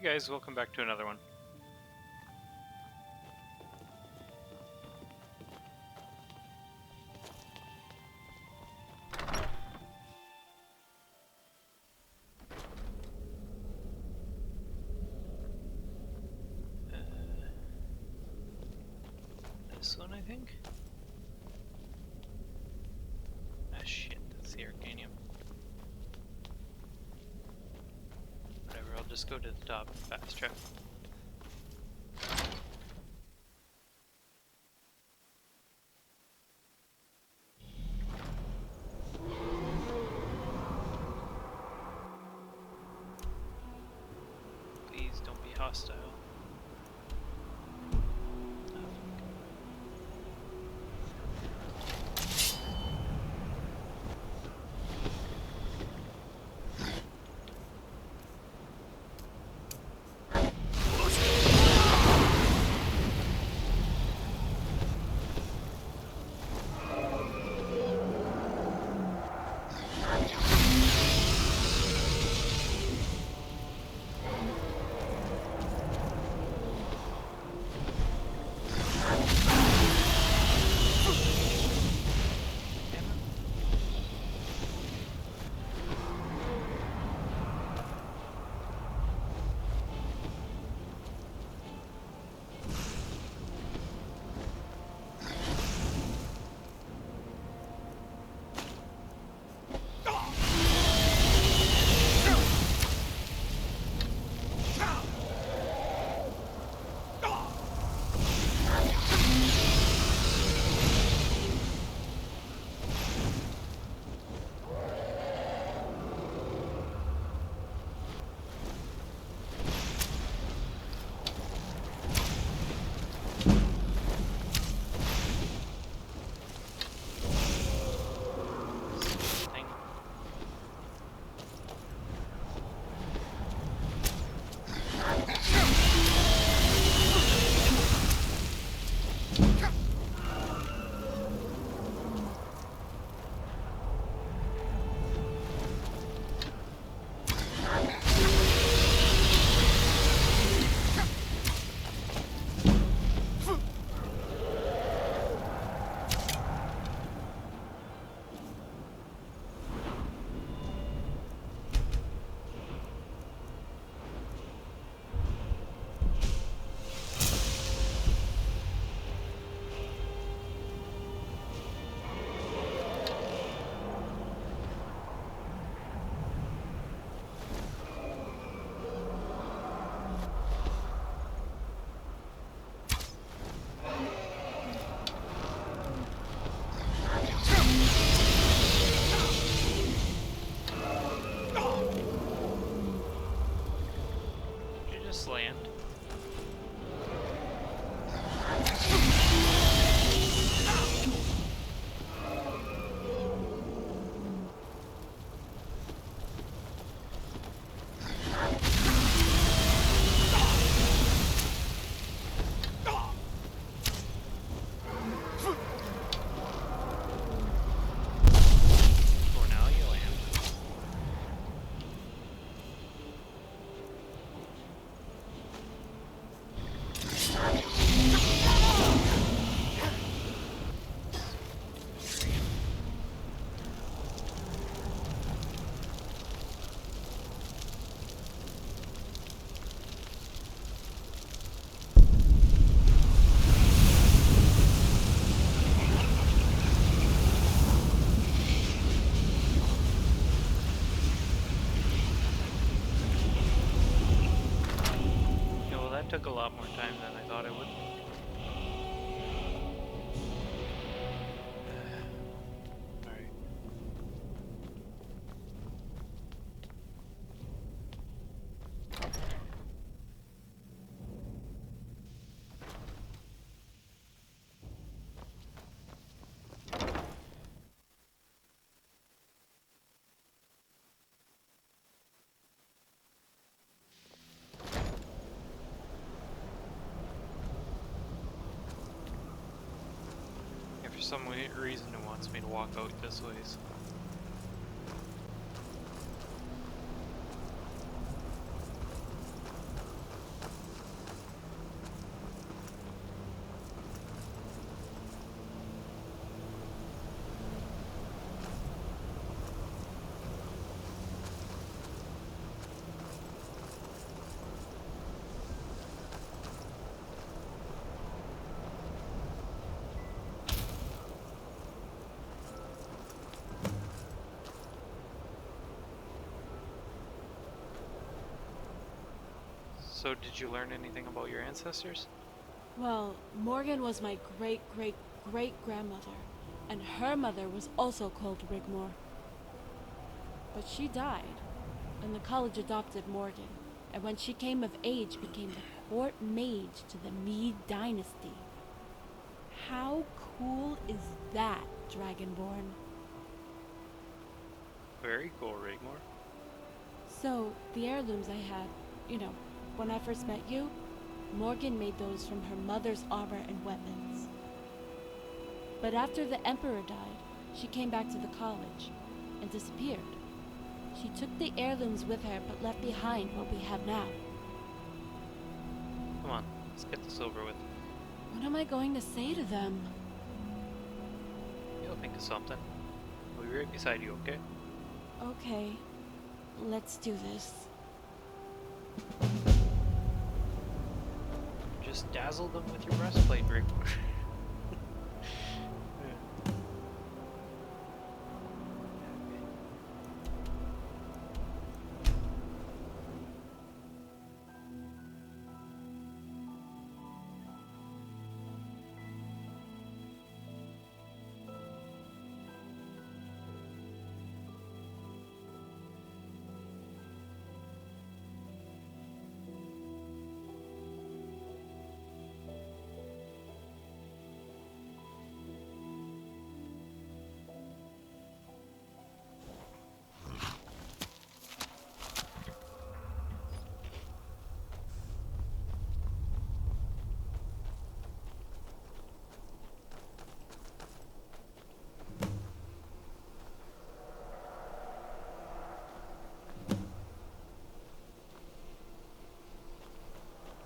Hey guys, welcome back to another one. This one, I think? Ah shit, that's the Arcanium. Whatever, I'll just go to the top fast track. Please don't be hostile. Land. For now, you land. Took a lot more time than I thought it would. Alright. For some reason it wants me to walk out this way, so. So did you learn anything about your ancestors? Well, Morgan was my great-great-great-grandmother, and her mother was also called Rigmor. But she died, and the college adopted Morgan, and when she came of age became the court mage to the Meade dynasty. How cool is that, Dragonborn? Very cool, Rigmor. So, the heirlooms I had, when I first met you, Morgan made those from her mother's armor and weapons. But after the Emperor died, she came back to the college and disappeared. She took the heirlooms with her but left behind what we have now. Come on, let's get this over with. What am I going to say to them? You'll think of something. I'll be right beside you, okay? Okay, let's do this. Just dazzle them with your breastplate, Rigmor.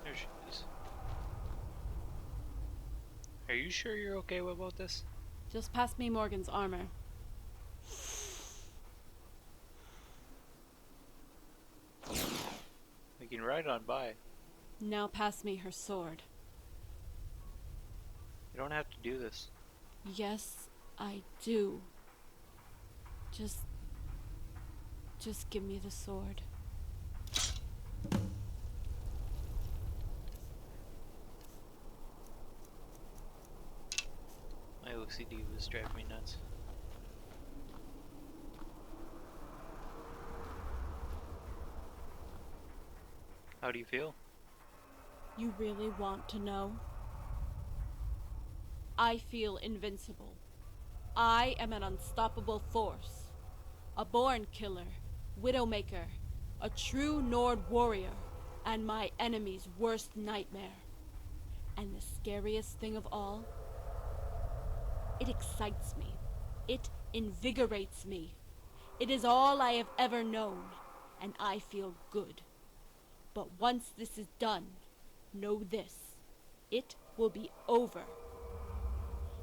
There she is. Are you sure you're okay about this? Just pass me Morgan's armor. We can ride on by. Now pass me her sword. You don't have to do this. Yes, I do. Just give me the sword. My OCD was driving me nuts. How do you feel? You really want to know? I feel invincible. I am an unstoppable force. A born killer, widowmaker, a true Nord warrior, and my enemy's worst nightmare. And the scariest thing of all? It excites me. It invigorates me. It is all I have ever known, and I feel good. But once this is done, know this. It will be over.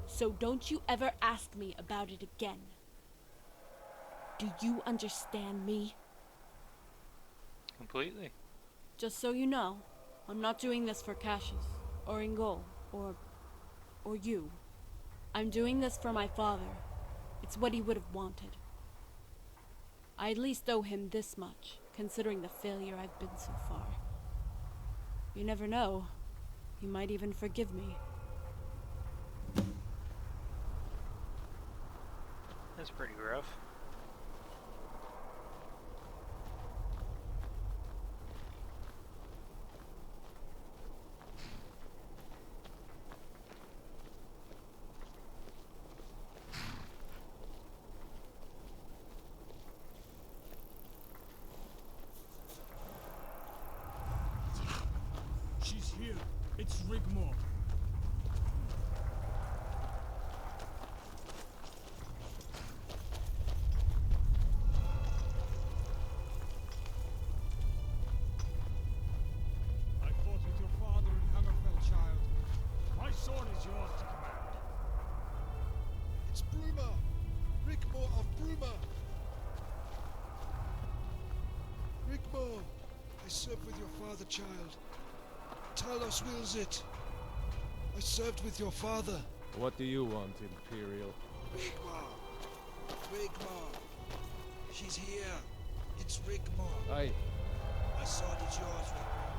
So don't you ever ask me about it again. Do you understand me? Completely. Just so you know, I'm not doing this for Cassius, or Ingol, or you. I'm doing this for my father. It's what he would have wanted. I at least owe him this much, considering the failure I've been so far. You never know. He might even forgive me. That's pretty rough. She's here. It's Rigmor. I fought with your father in Hammerfell, child. My sword is yours to command. It's Bruma! Rigmor of Bruma! Rigmor! I served with your father, child. Talos wills it. I served with your father. What do you want, Imperial? Rigmor! Rigmor! She's here. It's Rigmor. Aye. My sword is yours, Rigmor.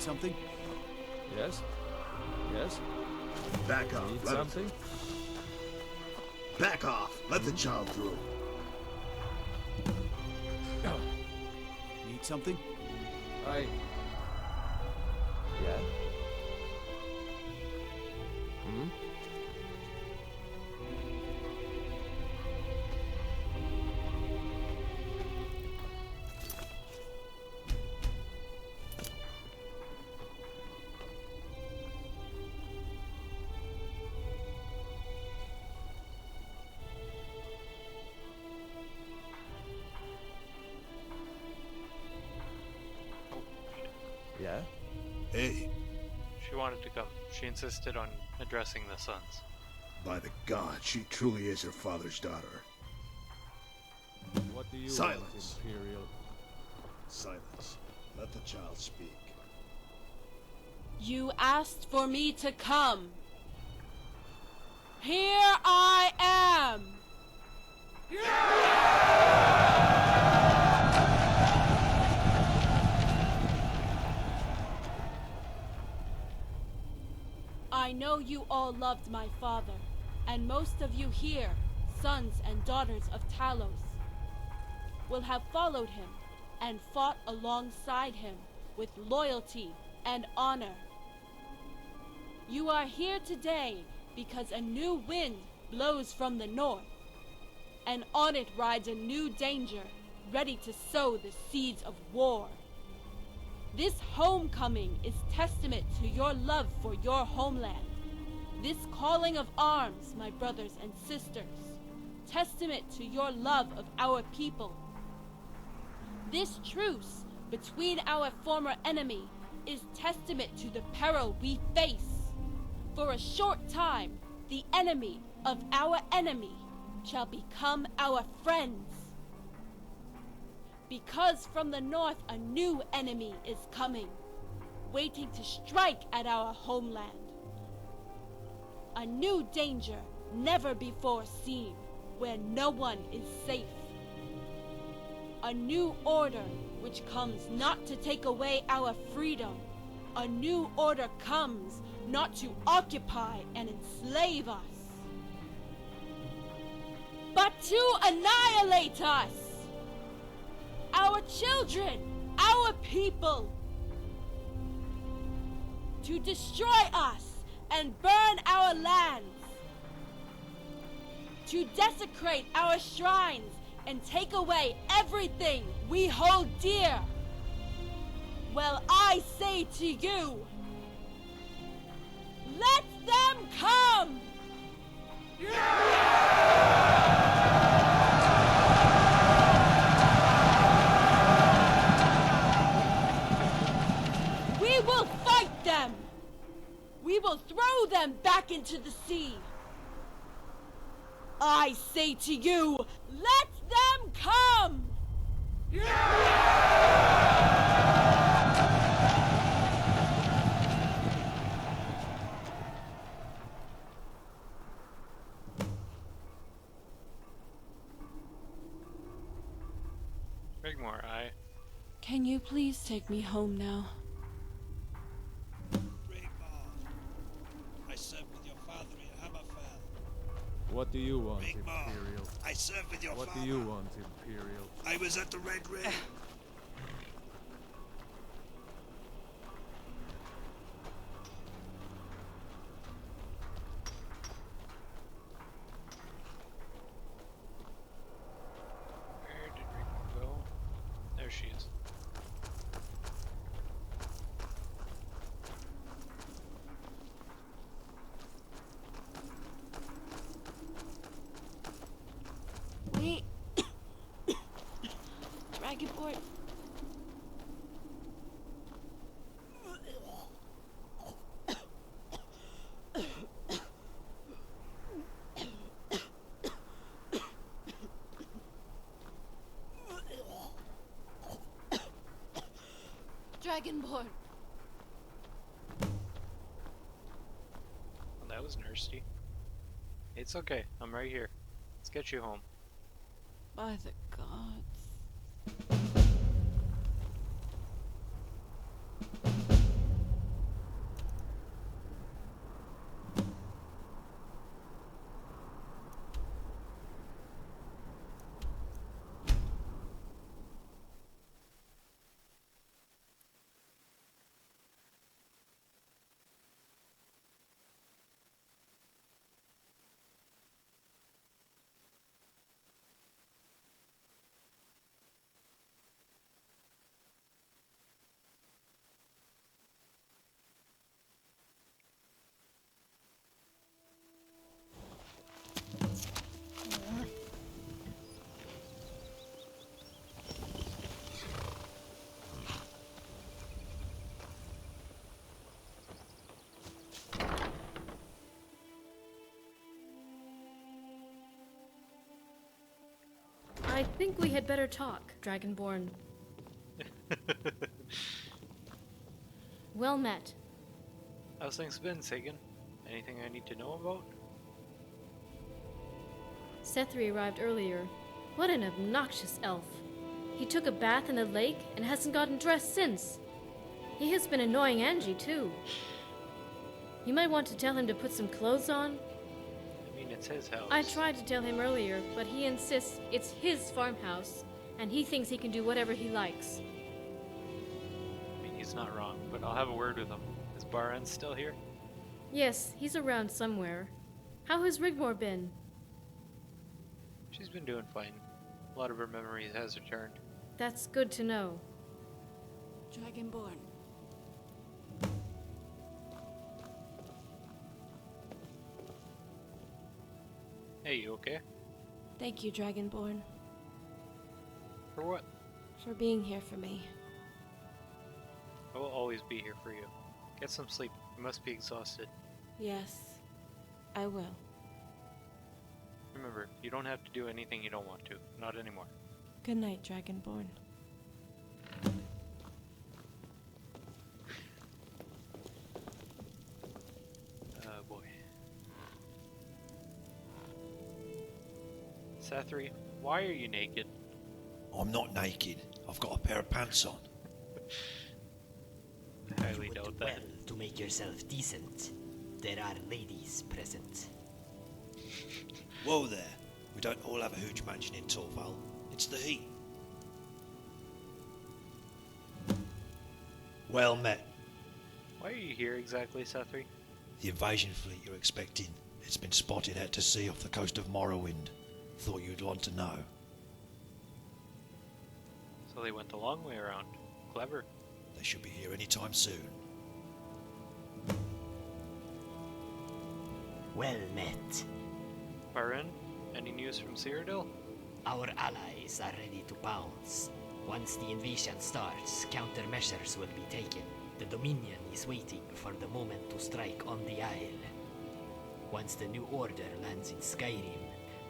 something? Yes? Yes? Back off. Need Let him- something? Back off. Let the child through. Need something? I... Yeah? Hmm? Yeah? Hey, She wanted to come. She insisted on addressing the sons. by the gods, she truly is her father's daughter. What do you Silence. want, Imperial? Silence. Let the child speak. You asked for me to come. Here I am. I know you all loved my father, and most of you here, sons and daughters of Talos, will have followed him and fought alongside him with loyalty and honor. You are here today because a new wind blows from the north, and on it rides a new danger, ready to sow the seeds of war. This homecoming is testament to your love for your homeland. This calling of arms, my brothers and sisters, testament to your love of our people. This truce between our former enemy is testament to the peril we face. For a short time, the enemy of our enemy shall become our friends. Because from the north a new enemy is coming, waiting to strike at our homeland. A new danger never before seen, where no one is safe. A new order which comes not to take away our freedom. A new order comes not to occupy and enslave us, but to annihilate us. Our children, our people, to destroy us and burn our lands, to desecrate our shrines and take away everything we hold dear. Well, I say to you, let them come! We will fight them! We will throw them back into the sea! I say to you, let them come! Rigmor, Can you please take me home now? Rigmor, I served with your father in Hammerfell. What do you want, Rigmor, Imperial? I served with your What father. do you want, Imperial? I was at the Red Ring. where did Rigmor go? There she is. Wait. Dragonborn. Dragonborn. Well, that was nasty. It's okay. I'm right here. Let's get you home. By the gods. I think we had better talk, Dragonborn. Well met. How's things been, Sagan? Anything I need to know about? Sethri arrived earlier. What an obnoxious elf. He took a bath in the lake and hasn't gotten dressed since. He has been annoying Angie, too. You might want to tell him to put some clothes on. I mean, it's his house. I tried to tell him earlier, but he insists it's his farmhouse, and he thinks he can do whatever he likes. I mean, he's not wrong, but I'll have a word with him. Is Baran still here? Yes, he's around somewhere. How has Rigmor been? She's been doing fine. A lot of her memory has returned. That's good to know. Dragonborn. Hey, you okay? Thank you, Dragonborn, For what? for being here for me. I will always be here for you. Get some sleep. You must be exhausted. Yes, I will. Remember, you don't have to do anything you don't want to. Not anymore. Good night, Dragonborn. Boy. Sethri, why are you naked? I'm not naked. I've got a pair of pants on. I highly You would do doubt well that. to make yourself decent. There are ladies present. Whoa there. We don't all have a hooch mansion in Torval. It's the heat. Well met. Why are you here exactly, Sethri? The invasion fleet you're expecting. It's been spotted out to sea off the coast of Morrowind. Thought you'd want to know. So they went the long way around. Clever. They should be here anytime soon. Well met. Baran, any news from Cyrodiil? Our allies are ready to pounce. Once the invasion starts, countermeasures will be taken. The Dominion is waiting for the moment to strike on the Isle. Once the New Order lands in Skyrim,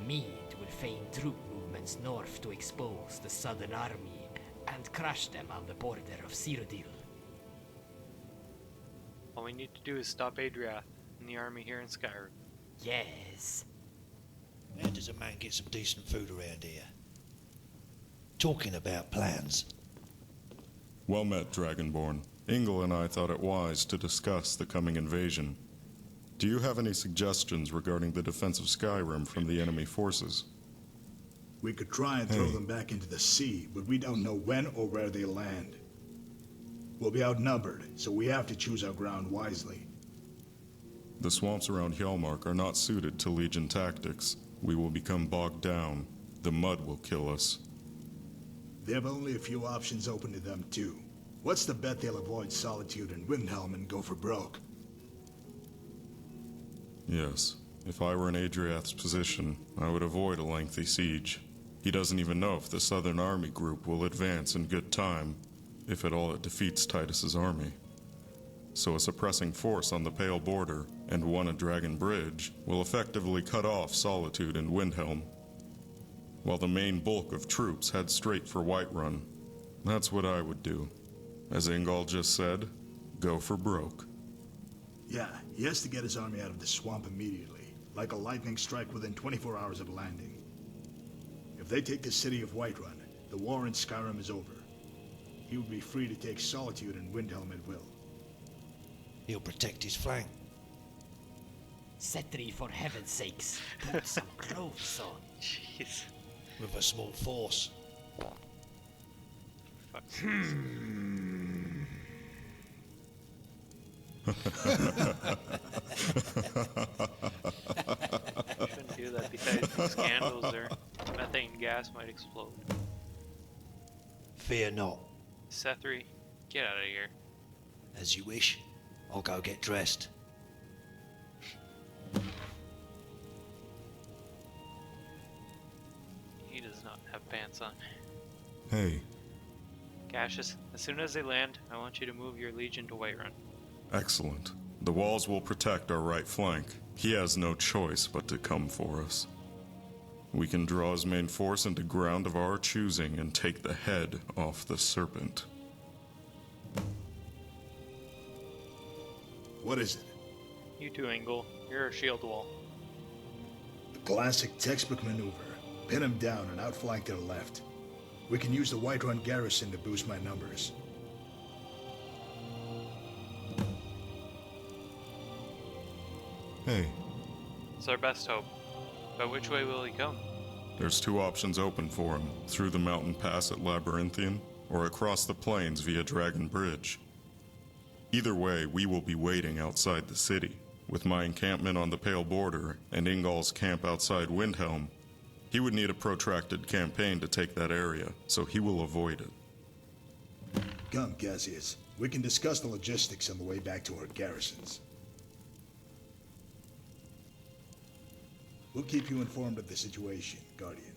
Mead will feign troop movements north to expose the Southern Army and crush them on the border of Cyrodiil. All we need to do is stop Adriath and the army here in Skyrim. Yes. How does a man get some decent food around here? Talking about plans. Well met, Dragonborn. Ingle and I thought it wise to discuss the coming invasion. Do you have any suggestions regarding the defense of Skyrim from the enemy forces? We could try and throw them back into the sea, but we don't know when or where they land. We'll be outnumbered, so we have to choose our ground wisely. The swamps around Hjalmark are not suited to Legion tactics. We will become bogged down. The mud will kill us. They have only a few options open to them, too. What's the bet they'll avoid Solitude and Windhelm and go for broke? Yes, if I were in Adriath's position, I would avoid a lengthy siege. He doesn't even know if the Southern Army group will advance in good time, if at all it defeats Titus's army. So a suppressing force on the Pale Border and one at Dragon Bridge will effectively cut off Solitude and Windhelm, while the main bulk of troops head straight for Whiterun. That's what I would do. As Ingall just said, go for broke. Yeah, he has to get his army out of the swamp immediately, like a lightning strike within 24 hours of landing. If they take the city of Whiterun, the war in Skyrim is over. He would be free to take Solitude and Windhelm at will. He'll protect his flank. Sethri, for heaven's sakes, put some clothes on. Jeez. With a small force. Fuck's sakes. Shouldn't do that besides these candles or methane gas might explode. Fear not. Sethri, get out of here. As you wish. I'll go get dressed. He does not have pants on. Hey, Cassius, as soon as they land, I want you to move your legion to Whiterun. excellent. The walls will protect our right flank. He has no choice but to come for us. we can draw his main force into ground of our choosing and take the head off the serpent. What is it? You too, Engel. You're a shield wall. The classic textbook maneuver. Pin him down and outflank to the left. We can use the Whiterun garrison to boost my numbers. Hey, It's our best hope. But which way will he come? there's two options open for him, through the mountain pass at Labyrinthian, or across the plains via Dragon Bridge. Either way, we will be waiting outside the city. With my encampment on the Pale Border and Ingol's camp outside Windhelm, he would need a protracted campaign to take that area, so he will avoid it. Come, Cassius. We can discuss the logistics on the way back to our garrisons. We'll keep you informed of the situation, Guardian.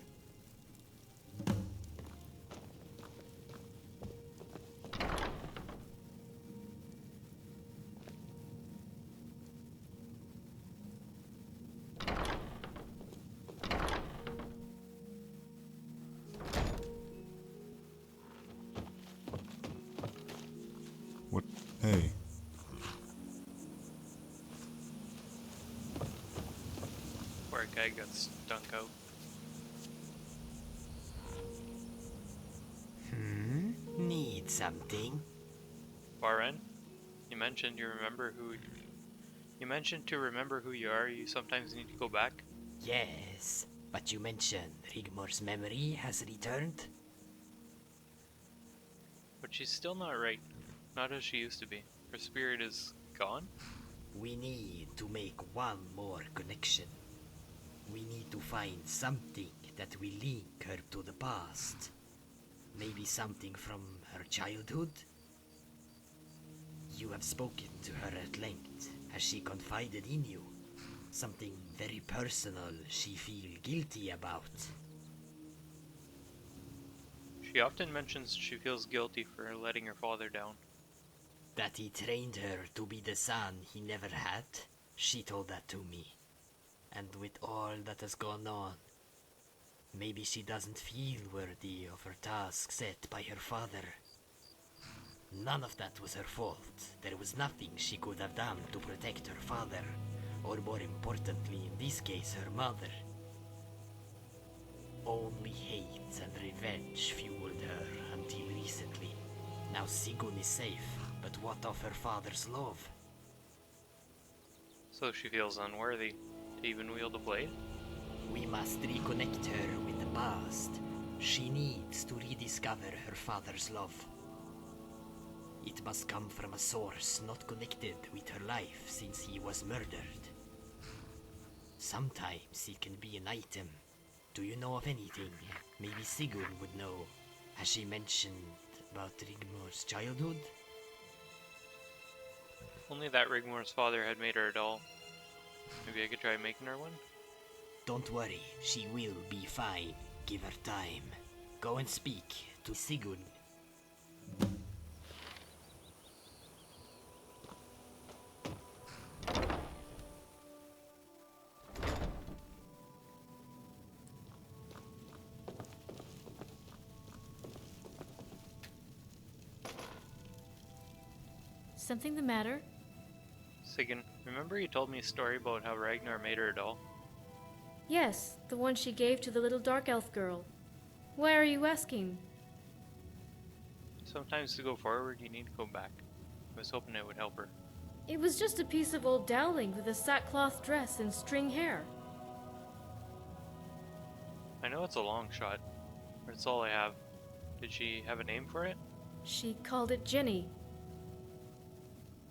What? Hey. Where a guy got stunk out. Need something? Baren, you mentioned to remember who you are. You sometimes need to go back. Yes, but you mentioned Rigmor's memory has returned? But she's still not right. Not as she used to be. Her spirit is gone? We need to make one more connection. We need to find something that will link her to the past. Maybe something from her childhood? You have spoken to her at length. Has she confided in you? Something very personal she feel guilty about? She often mentions she feels guilty for letting her father down. That he trained her to be the son he never had? She told that to me. And with all that has gone on, maybe she doesn't feel worthy of her task set by her father. None of that was her fault. There was nothing she could have done to protect her father, or more importantly in this case her mother. Only hate and revenge fueled her until recently. Now Sigun is safe, but what of her father's love? So she feels unworthy to even wield a blade? We must reconnect her with the past. She needs to rediscover her father's love. It must come from a source not connected with her life since he was murdered. Sometimes it can be an item. Do you know of anything? Maybe Sigun would know. Has she mentioned about Rigmor's childhood? Only that Rigmor's father had made her a doll. Maybe I could try making her one? Don't worry, she will be fine. Give her time. Go and speak to Sigun. Something the matter? Sigyn, remember you told me a story about how Ragnar made her a doll? Yes, the one she gave to the little dark elf girl. Why are you asking? Sometimes to go forward, you need to go back. I was hoping it would help her. It was just a piece of old dowling with a sackcloth dress and string hair. I know it's a long shot, but it's all I have. Did she have a name for it? She called it Jenny.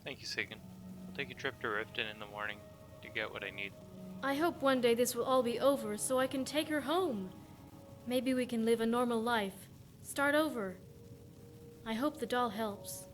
Thank you, Sigyn. I'll take a trip to Riften in the morning to get what I need. I hope one day this will all be over so I can take her home. Maybe we can live a normal life. Start over. I hope the doll helps.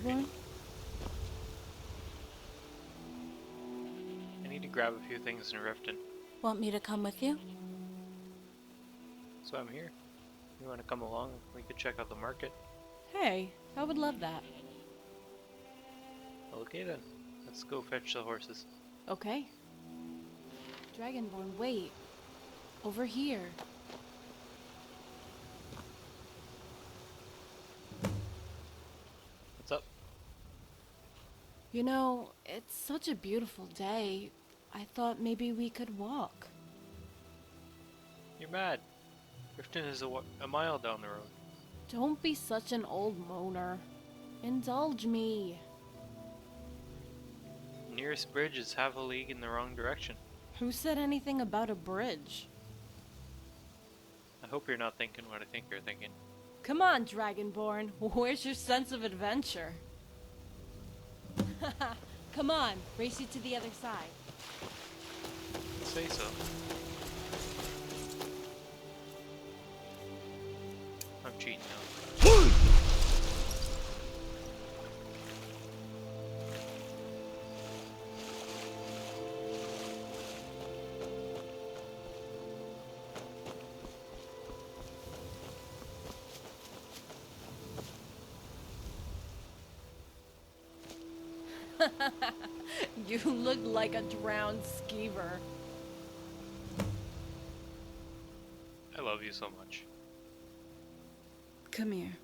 Dragonborn? I need to grab a few things in Riften, Want me to come with you? so I'm here. You want to come along? We could check out the market. Hey, I would love that. Okay then, let's go fetch the horses. Okay. Dragonborn, wait. Over here. What's up? You know, it's such a beautiful day. I thought maybe we could walk. You're mad. Riften is a mile down the road. Don't be such an old moaner. Indulge me. The nearest bridge is half a league in the wrong direction. Who said anything about a bridge? I hope you're not thinking what I think you're thinking. Come on, Dragonborn. Where's your sense of adventure? Come on, race you to the other side. Say so. I'm cheating now. You look like a drowned skeever. I love you so much. Come here.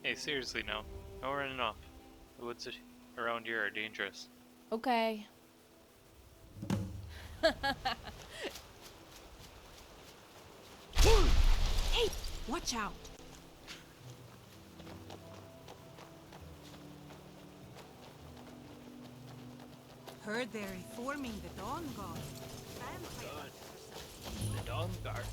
Hey, seriously now. No running off. The woods around here are dangerous. Okay. Hey, watch out. Heard they're reforming the Dawn Guard. The Dawn Guard.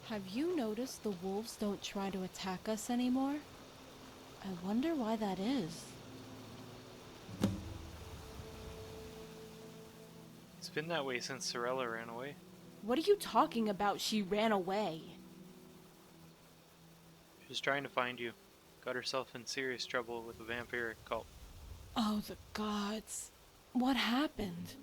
Have you noticed the wolves don't try to attack us anymore? I wonder why that is. It's been that way since Sorella ran away. What are you talking about? She ran away. She was trying to find you. Got herself in serious trouble with a vampiric cult. Oh, the gods. What happened?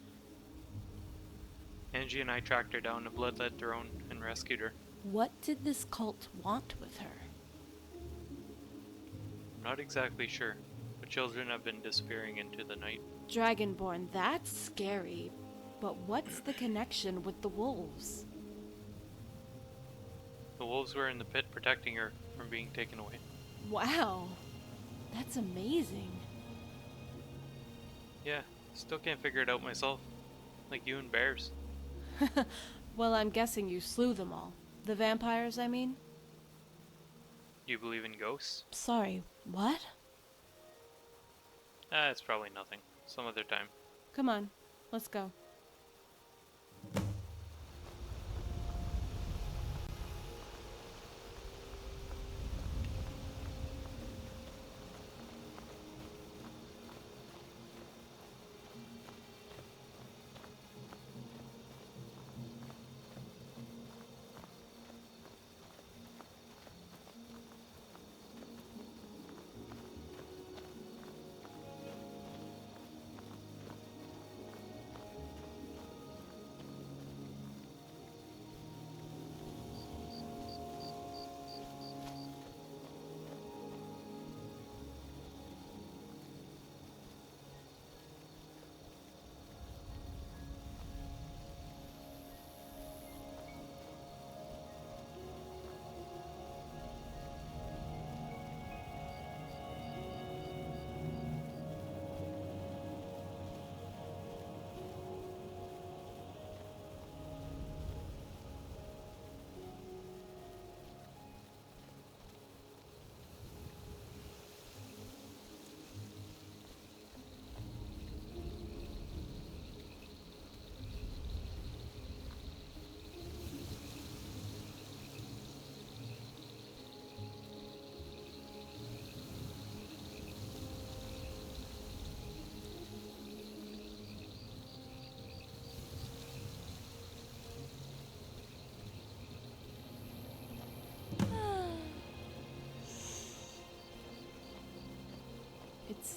Angie and I tracked her down to Bloodlet Throne and rescued her. What did this cult want with her? I'm not exactly sure, but children have been disappearing into the night. Dragonborn, that's scary. But what's the connection with the wolves? The wolves were in the pit protecting her from being taken away. Wow. That's amazing. Yeah, still can't figure it out myself. Like you and bears. Well, I'm guessing you slew them all. The vampires, I mean? Do you believe in ghosts? Sorry, what? It's probably nothing. Some other time. Come on, let's go.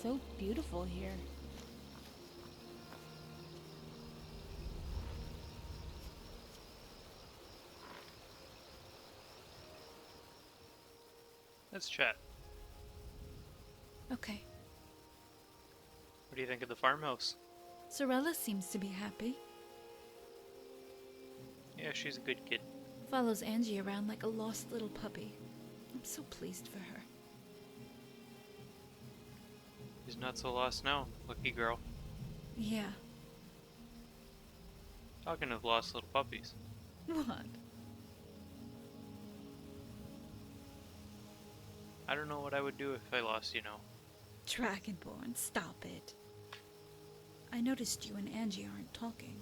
so beautiful here. Let's chat. Okay. What do you think of the farmhouse? Sorella seems to be happy. Yeah, she's a good kid. Follows Angie around like a lost little puppy. I'm so pleased for her. She's not so lost now. Lucky girl. Yeah. Talking of lost little puppies. What? I don't know what I would do if I lost you now. Dragonborn, stop it. I noticed you and Angie aren't talking.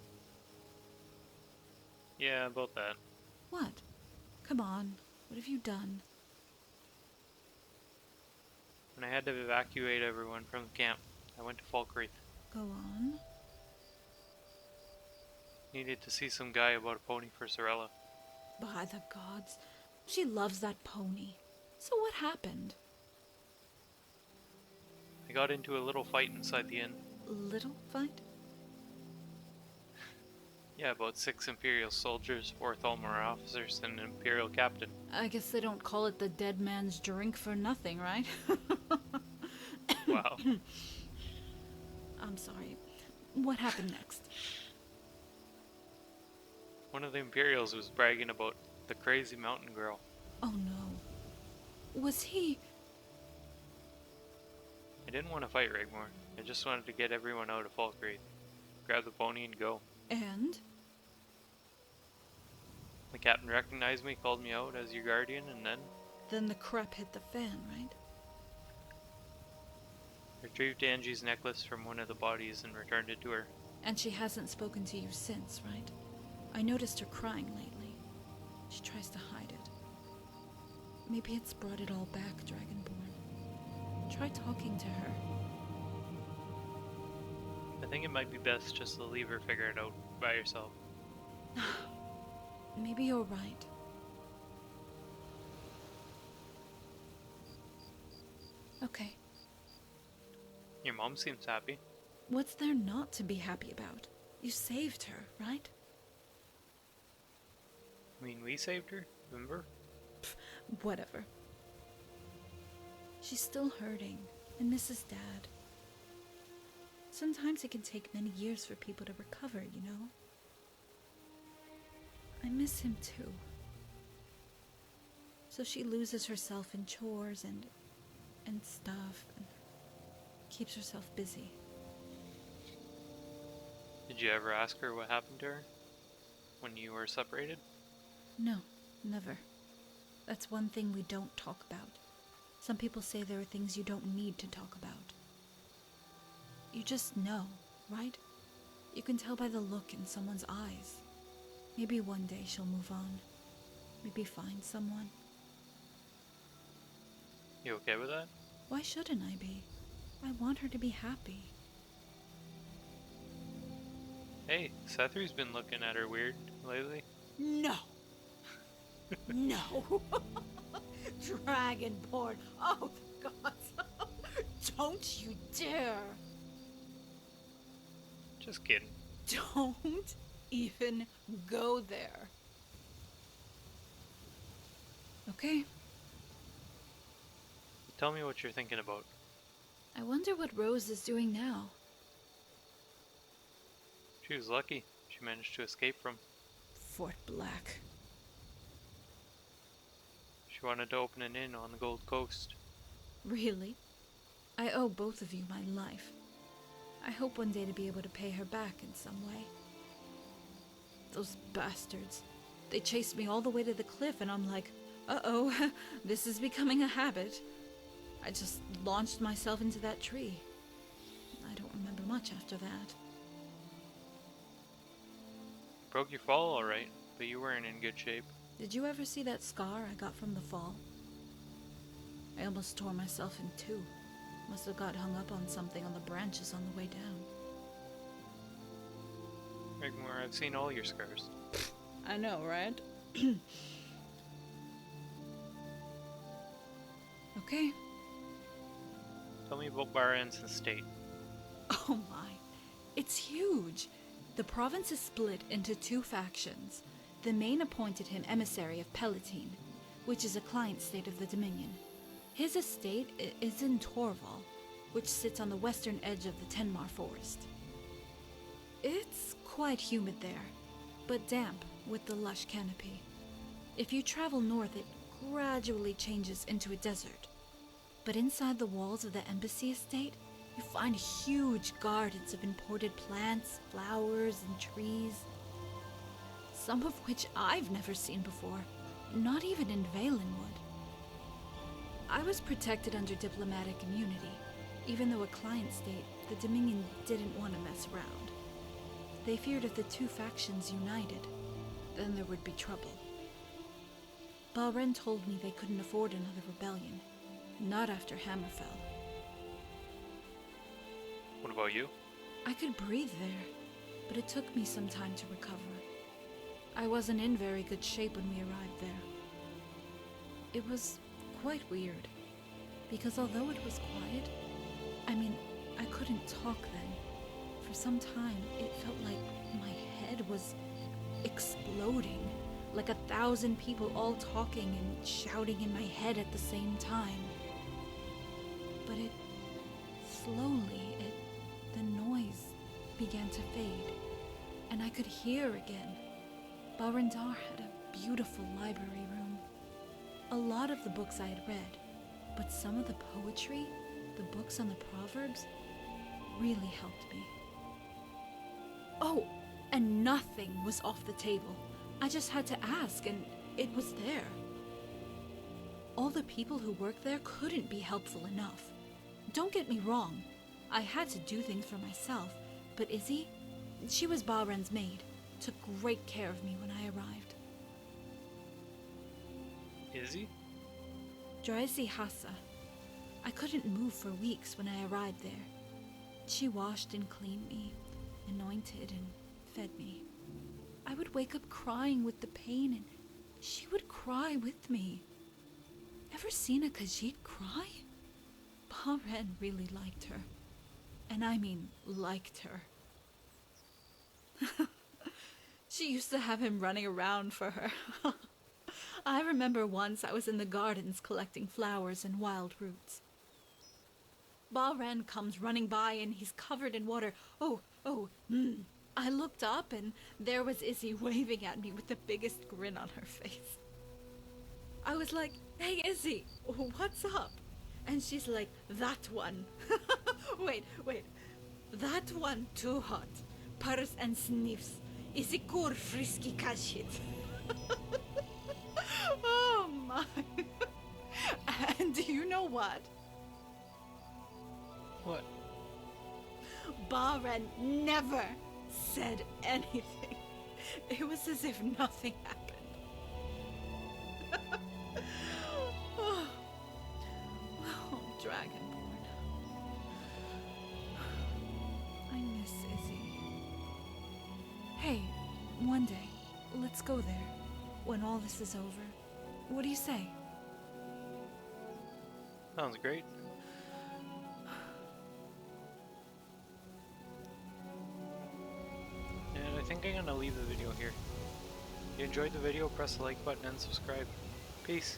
Yeah, about that. What? Come on. What have you done? When I had to evacuate everyone from the camp, I went to Falkreath. Go on. Needed to see some guy about a pony for Sorella. By the gods. She loves that pony. So what happened? I got into a little fight inside the inn. Little fight? Yeah, about 6 Imperial soldiers, 4 Thalmor officers, and an Imperial captain. I guess they don't call it the dead man's drink for nothing, right? Wow. I'm sorry. What happened next? One of the Imperials was bragging about the crazy mountain girl. Oh no. Was he... I didn't want to fight Rigmor. I just wanted to get everyone out of Falkreath. Grab the pony and go. And? The captain recognized me, called me out as your guardian, and then... Then the crap hit the fan, right? retrieved Angie's necklace from one of the bodies and returned it to her. And she hasn't spoken to you since, right? I noticed her crying lately. She tries to hide it. Maybe it's brought it all back, Dragonborn. Try talking to her. I think it might be best just to leave her figure it out by herself. Maybe you're right. Okay. Your mom seems happy. What's there not to be happy about? You saved her, right? I mean, we saved her, remember? Pff, whatever. She's still hurting and misses Dad. Sometimes it can take many years for people to recover, you know? I miss him too. So she loses herself in chores and stuff and keeps herself busy. Did you ever ask her what happened to her when you were separated? No, never. That's one thing we don't talk about. Some people say there are things you don't need to talk about. You just know, right? You can tell by the look in someone's eyes. Maybe one day she'll move on. Maybe find someone. You okay with that? Why shouldn't I be? I want her to be happy. Hey, Sethu's been looking at her weird lately. No. No. Dragonborn. Oh, God. Don't you dare. Just kidding. Don't even go there. Okay. Tell me what you're thinking about. I wonder what Rose is doing now. She was lucky. She managed to escape from. Fort Black. She wanted to open an inn on the Gold Coast. Really? I owe both of you my life. I hope one day to be able to pay her back in some way. Those bastards. They chased me all the way to the cliff and I'm like, uh-oh, this is becoming a habit. I just launched myself into that tree. I don't remember much after that. Broke your fall alright, but you weren't in good shape. Did you ever see that scar I got from the fall? I almost tore myself in two. Must have got hung up on something on the branches on the way down. Rigmor, I've seen all your scars. I know, right? Okay. Tell me about Bahrain's estate. Oh my. It's huge. The province is split into two factions. The main appointed him emissary of Palatine, which is a client state of the Dominion. His estate is in Torval, which sits on the western edge of the Tenmar forest. It's quite humid there, but damp with the lush canopy. If you travel north, it gradually changes into a desert. But inside the walls of the embassy estate, you find huge gardens of imported plants, flowers, and trees. Some of which I've never seen before, not even in Valenwood. I was protected under diplomatic immunity, even though a client state, the Dominion didn't want to mess around. They feared if the two factions united, then there would be trouble. Balren told me they couldn't afford another rebellion, not after Hammerfell. What about you? I could breathe there, but it took me some time to recover. I wasn't in very good shape when we arrived there. It was quite weird, because although it was quiet, I couldn't talk then. For some time, it felt like my head was exploding, like 1,000 people all talking and shouting in my head at the same time. But the noise began to fade, and I could hear again. Balrindar had a beautiful library room. A lot of the books I had read, but some of the poetry, the books on the proverbs, really helped me. Oh, and nothing was off the table. I just had to ask, and it was there. All the people who worked there couldn't be helpful enough. Don't get me wrong, I had to do things for myself, but Izzy, she was Balren's maid, took great care of me when I arrived. Izzy? Draisi Hassa. I couldn't move for weeks when I arrived there. She washed and cleaned me, anointed and fed me. I would wake up crying with the pain, and she would cry with me. Ever seen a Khajiit cry? Balren really liked her. And I mean liked her. She used to have him running around for her. I remember once I was in the gardens collecting flowers and wild roots. Balren comes running by and he's covered in water. I looked up and there was Izzy waving at me with the biggest grin on her face. I was like, "Hey Izzy, what's up?" And she's like, "That one." Wait. That one too hot. Purrs and sniffs. Izzy kur frisky kashit. Oh my. And do you know what? What? Balren never said anything. It was as if nothing happened. Oh, Dragonborn. I miss Izzy. Hey, one day, let's go there. When all this is over. What do you say? Sounds great. And I think I'm gonna leave the video here. If you enjoyed the video, press the like button and subscribe. Peace.